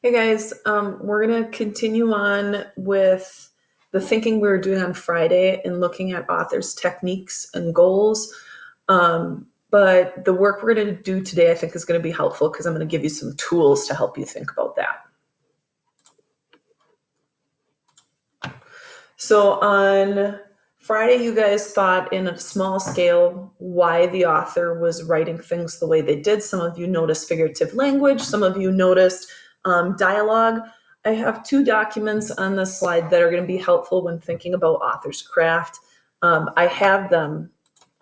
Hey guys, we're going to continue on with the thinking we were doing on Friday and looking at authors' techniques and goals. But the work we're going to do today, I think, is going to be helpful because I'm going to give you some tools to help you think about that. So on Friday, you guys thought in a small scale why the author was writing things the way they did. Some of you noticed figurative language. Some of you noticed dialogue. I have two documents on this slide that are going to be helpful when thinking about author's craft. I have them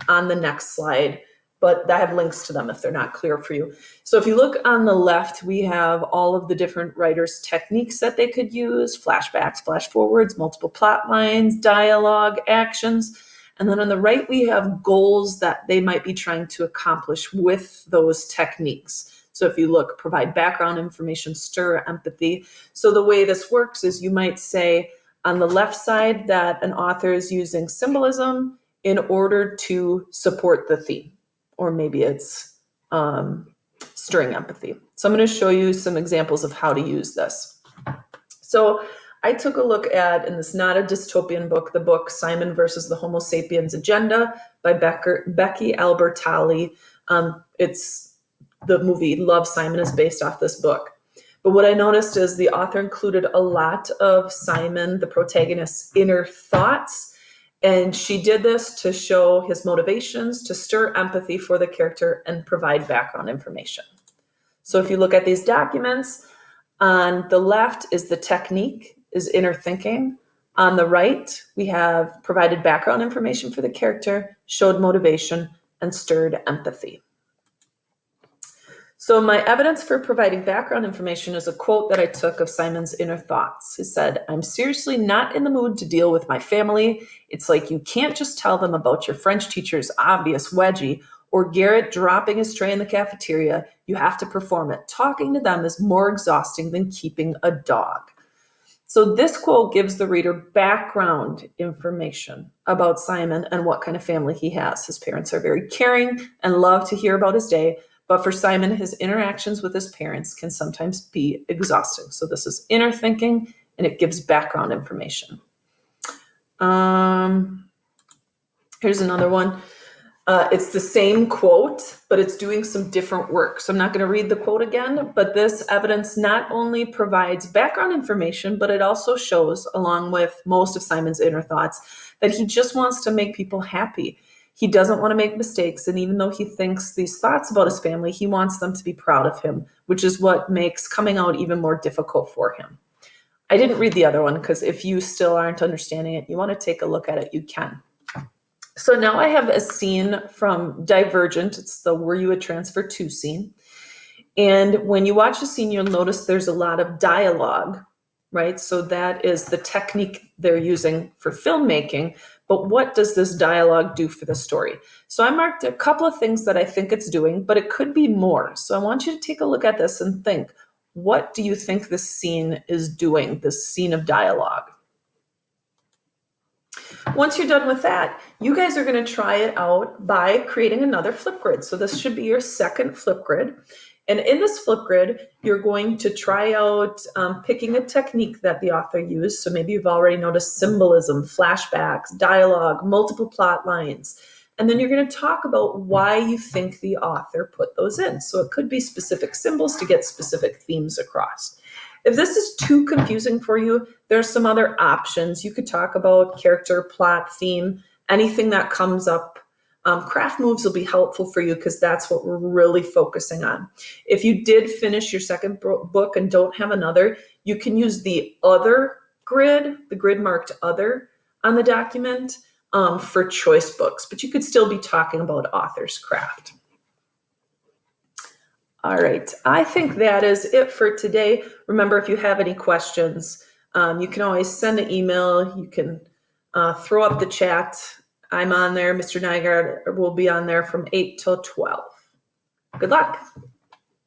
on the next slide, but I have links to them if they're not clear for you. So if you look on the left, we have all of the different writers' techniques that they could use: flashbacks, flash forwards, multiple plot lines, dialogue, actions. And then on the right, we have goals that they might be trying to accomplish with those techniques. So if you look, provide background information, stir empathy. So the way this works is you might say on the left side that an author is using symbolism in order to support the theme, or maybe it's stirring empathy. So I'm going to show you some examples of how to use this. So I took a look at, and it's not a dystopian book, the book Simon versus the Homo Sapiens Agenda by Becky Albertalli. It's the movie Love, Simon is based off this book. But what I noticed is the author included a lot of Simon, the protagonist's, inner thoughts. And she did this to show his motivations, to stir empathy for the character, and provide background information. So if you look at these documents, on the left is the technique, is inner thinking. On the right, we have provided background information for the character, showed motivation, and stirred empathy. So my evidence for providing background information is a quote that I took of Simon's inner thoughts. He said, "I'm seriously not in the mood to deal with my family. It's like you can't just tell them about your French teacher's obvious wedgie or Garrett dropping his tray in the cafeteria. You have to perform it. Talking to them is more exhausting than keeping a dog." So this quote gives the reader background information about Simon and what kind of family he has. His parents are very caring and love to hear about his day. But for Simon, his interactions with his parents can sometimes be exhausting. So this is inner thinking, and it gives background information. Here's another one. It's the same quote, but it's doing some different work. So I'm not going to read the quote again, but this evidence not only provides background information, but it also shows, along with most of Simon's inner thoughts, that he just wants to make people happy. He doesn't want to make mistakes, and even though he thinks these thoughts about his family, he wants them to be proud of him, which is what makes coming out even more difficult for him. I didn't read the other one because if you still aren't understanding it, you want to take a look at it, you can. So now I have a scene from Divergent. It's the "Were You a Transfer To" scene. And when you watch the scene, you'll notice there's a lot of dialogue, right? So that is the technique they're using for filmmaking. But what does this dialogue do for the story? So I marked a couple of things that I think it's doing, but it could be more. So I want you to take a look at this and think, what do you think this scene is doing, this scene of dialogue? Once you're done with that, you guys are going to try it out by creating another Flipgrid. So this should be your second Flipgrid. And in this Flipgrid, you're going to try out picking a technique that the author used. So maybe you've already noticed symbolism, flashbacks, dialogue, multiple plot lines. And then you're going to talk about why you think the author put those in. So it could be specific symbols to get specific themes across. If this is too confusing for you, there's some other options. You could talk about character, plot, theme, anything that comes up. Craft moves will be helpful for you because that's what we're really focusing on. If you did finish your second book and don't have another, you can use the other grid, the grid marked other on the document for choice books, but you could still be talking about author's craft. All right, I think that is it for today. Remember, if you have any questions, you can always send an email. You can throw up the chat. I'm on there. Mr. Nygaard will be on there from 8 till 12. Good luck.